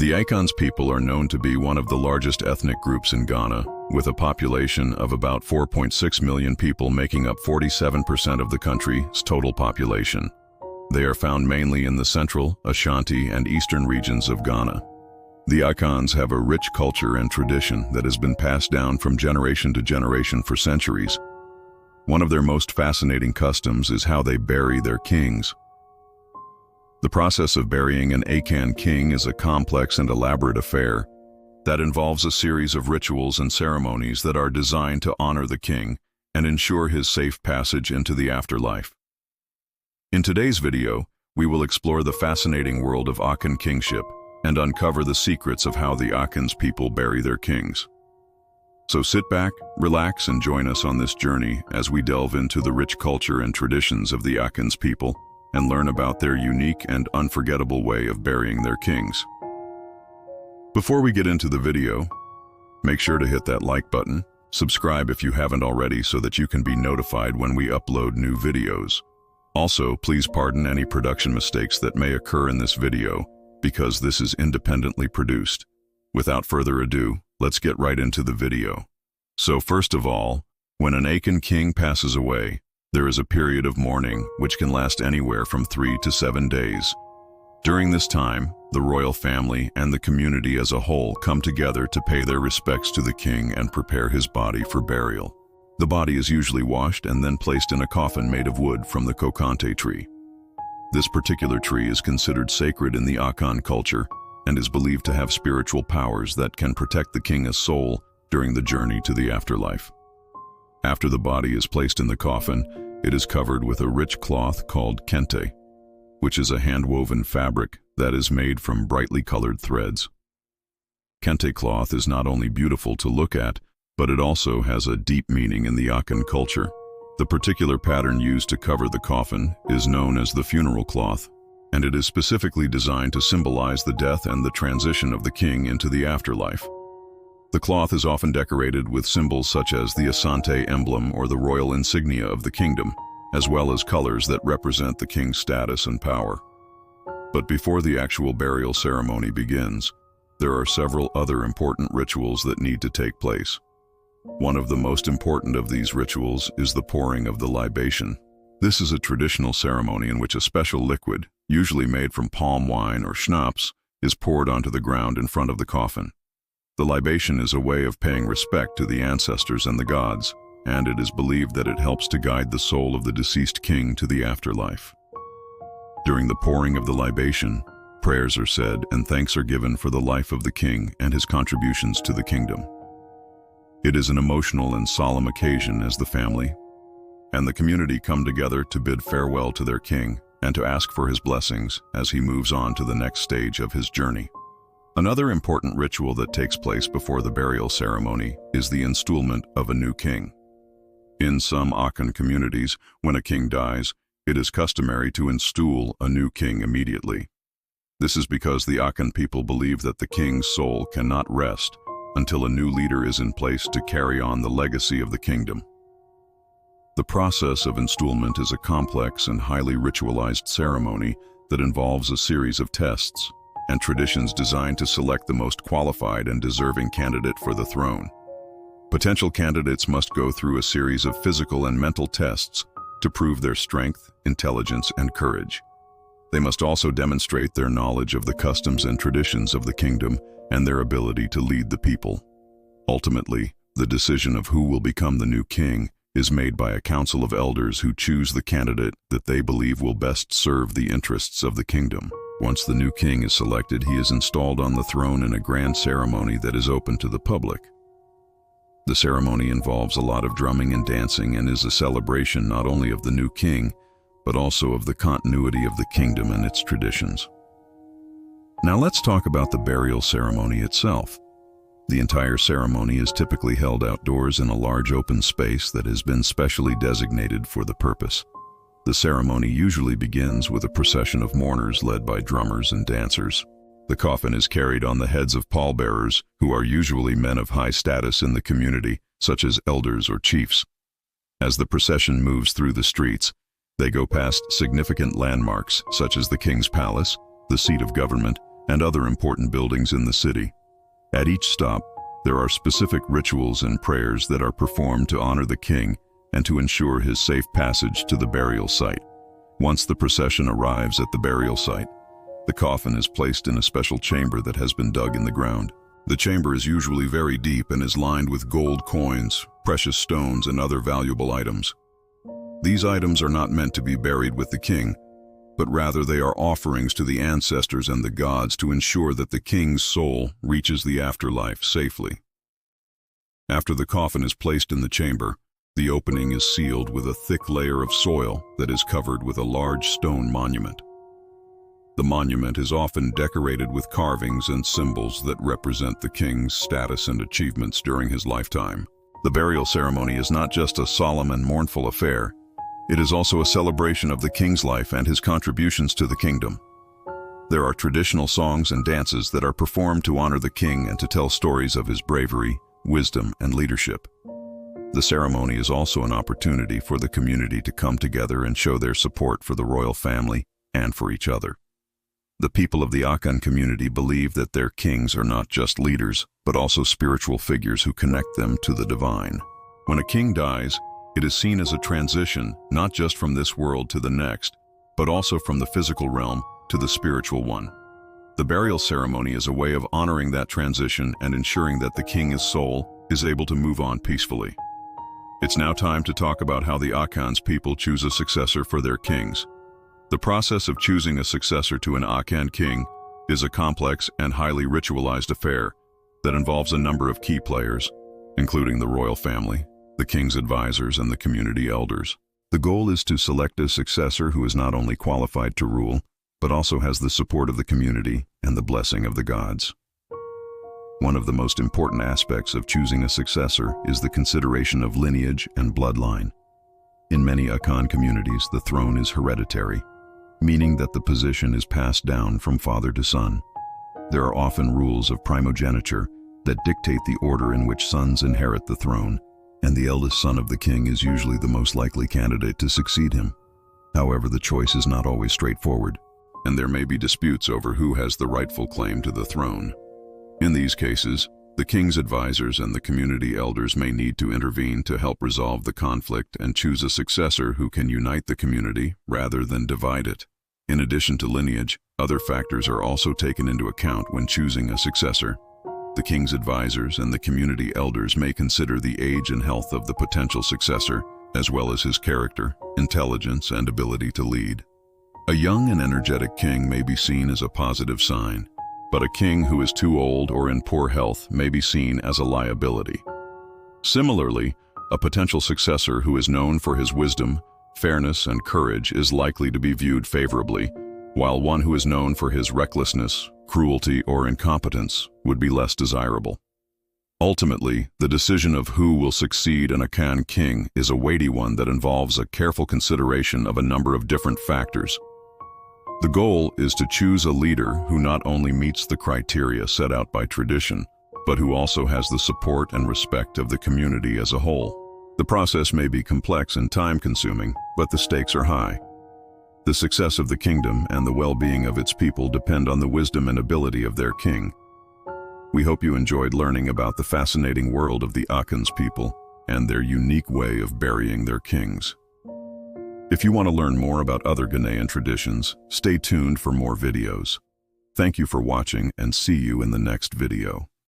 The Akans people are known to be one of the largest ethnic groups in Ghana, with a population of about 4.6 million people making up 47% of the country's total population. They are found mainly in the central, Ashanti, and eastern regions of Ghana. The Akans have a rich culture and tradition that has been passed down from generation to generation for centuries. One of their most fascinating customs is how they bury their kings. The process of burying an Akan king is a complex and elaborate affair that involves a series of rituals and ceremonies that are designed to honor the king and ensure his safe passage into the afterlife. In today's video, we will explore the fascinating world of Akan kingship and uncover the secrets of how the Akans people bury their kings. So sit back, relax, and join us on this journey as we delve into the rich culture and traditions of the Akans people and learn about their unique and unforgettable way of burying their kings. Before we get into the video, make sure to hit that like button, subscribe if you haven't already so that you can be notified when we upload new videos. Also, please pardon any production mistakes that may occur in this video, because this is independently produced. Without further ado, let's get right into the video. So first of all, when an Akan king passes away, there is a period of mourning which can last anywhere from 3 to 7 days. During this time, the royal family and the community as a whole come together to pay their respects to the king and prepare his body for burial. The body is usually washed and then placed in a coffin made of wood from the kokante tree. This particular tree is considered sacred in the Akan culture and is believed to have spiritual powers that can protect the king's soul during the journey to the afterlife. After the body is placed in the coffin, it is covered with a rich cloth called kente, which is a hand-woven fabric that is made from brightly colored threads. Kente cloth is not only beautiful to look at, but it also has a deep meaning in the Akan culture. The particular pattern used to cover the coffin is known as the funeral cloth, and it is specifically designed to symbolize the death and the transition of the king into the afterlife. The cloth is often decorated with symbols such as the Asante emblem or the royal insignia of the kingdom, as well as colors that represent the king's status and power. But before the actual burial ceremony begins, there are several other important rituals that need to take place. One of the most important of these rituals is the pouring of the libation. This is a traditional ceremony in which a special liquid, usually made from palm wine or schnapps, is poured onto the ground in front of the coffin. The libation is a way of paying respect to the ancestors and the gods, and it is believed that it helps to guide the soul of the deceased king to the afterlife. During the pouring of the libation, prayers are said and thanks are given for the life of the king and his contributions to the kingdom. It is an emotional and solemn occasion as the family and the community come together to bid farewell to their king and to ask for his blessings as he moves on to the next stage of his journey. Another important ritual that takes place before the burial ceremony is the installment of a new king. In some Akan communities, when a king dies, it is customary to install a new king immediately. This is because the Akan people believe that the king's soul cannot rest until a new leader is in place to carry on the legacy of the kingdom. The process of installment is a complex and highly ritualized ceremony that involves a series of tests and traditions designed to select the most qualified and deserving candidate for the throne. Potential candidates must go through a series of physical and mental tests to prove their strength, intelligence, and courage. They must also demonstrate their knowledge of the customs and traditions of the kingdom and their ability to lead the people. Ultimately, the decision of who will become the new king is made by a council of elders who choose the candidate that they believe will best serve the interests of the kingdom. Once the new king is selected, he is installed on the throne in a grand ceremony that is open to the public. The ceremony involves a lot of drumming and dancing and is a celebration not only of the new king, but also of the continuity of the kingdom and its traditions. Now let's talk about the burial ceremony itself. The entire ceremony is typically held outdoors in a large open space that has been specially designated for the purpose. The ceremony usually begins with a procession of mourners led by drummers and dancers. The coffin is carried on the heads of pallbearers, who are usually men of high status in the community, such as elders or chiefs. As the procession moves through the streets, they go past significant landmarks such as the king's palace, the seat of government, and other important buildings in the city. At each stop, there are specific rituals and prayers that are performed to honor the king and to ensure his safe passage to the burial site. Once the procession arrives at the burial site, the coffin is placed in a special chamber that has been dug in the ground. The chamber is usually very deep and is lined with gold coins, precious stones, and other valuable items. These items are not meant to be buried with the king, but rather they are offerings to the ancestors and the gods to ensure that the king's soul reaches the afterlife safely. After the coffin is placed in the chamber, the opening is sealed with a thick layer of soil that is covered with a large stone monument. The monument is often decorated with carvings and symbols that represent the king's status and achievements during his lifetime. The burial ceremony is not just a solemn and mournful affair. It is also a celebration of the king's life and his contributions to the kingdom. There are traditional songs and dances that are performed to honor the king and to tell stories of his bravery, wisdom, and leadership. The ceremony is also an opportunity for the community to come together and show their support for the royal family and for each other. The people of the Akan community believe that their kings are not just leaders, but also spiritual figures who connect them to the divine. When a king dies, it is seen as a transition, not just from this world to the next, but also from the physical realm to the spiritual one. The burial ceremony is a way of honoring that transition and ensuring that the king's soul is able to move on peacefully. It's now time to talk about how the Akans people choose a successor for their kings. The process of choosing a successor to an Akan king is a complex and highly ritualized affair that involves a number of key players, including the royal family, the king's advisors, and the community elders. The goal is to select a successor who is not only qualified to rule, but also has the support of the community and the blessing of the gods. One of the most important aspects of choosing a successor is the consideration of lineage and bloodline. In many Akan communities, the throne is hereditary, meaning that the position is passed down from father to son. There are often rules of primogeniture that dictate the order in which sons inherit the throne, and the eldest son of the king is usually the most likely candidate to succeed him. However, the choice is not always straightforward, and there may be disputes over who has the rightful claim to the throne. In these cases, the king's advisors and the community elders may need to intervene to help resolve the conflict and choose a successor who can unite the community rather than divide it. In addition to lineage, other factors are also taken into account when choosing a successor. The king's advisors and the community elders may consider the age and health of the potential successor, as well as his character, intelligence, and ability to lead. A young and energetic king may be seen as a positive sign, but a king who is too old or in poor health may be seen as a liability. Similarly, a potential successor who is known for his wisdom, fairness, and courage is likely to be viewed favorably, while one who is known for his recklessness, cruelty, or incompetence would be less desirable. Ultimately, the decision of who will succeed an Akan king is a weighty one that involves a careful consideration of a number of different factors. The goal is to choose a leader who not only meets the criteria set out by tradition, but who also has the support and respect of the community as a whole. The process may be complex and time-consuming, but the stakes are high. The success of the kingdom and the well-being of its people depend on the wisdom and ability of their king. We hope you enjoyed learning about the fascinating world of the Akans people and their unique way of burying their kings. If you want to learn more about other Ghanaian traditions, stay tuned for more videos. Thank you for watching and see you in the next video.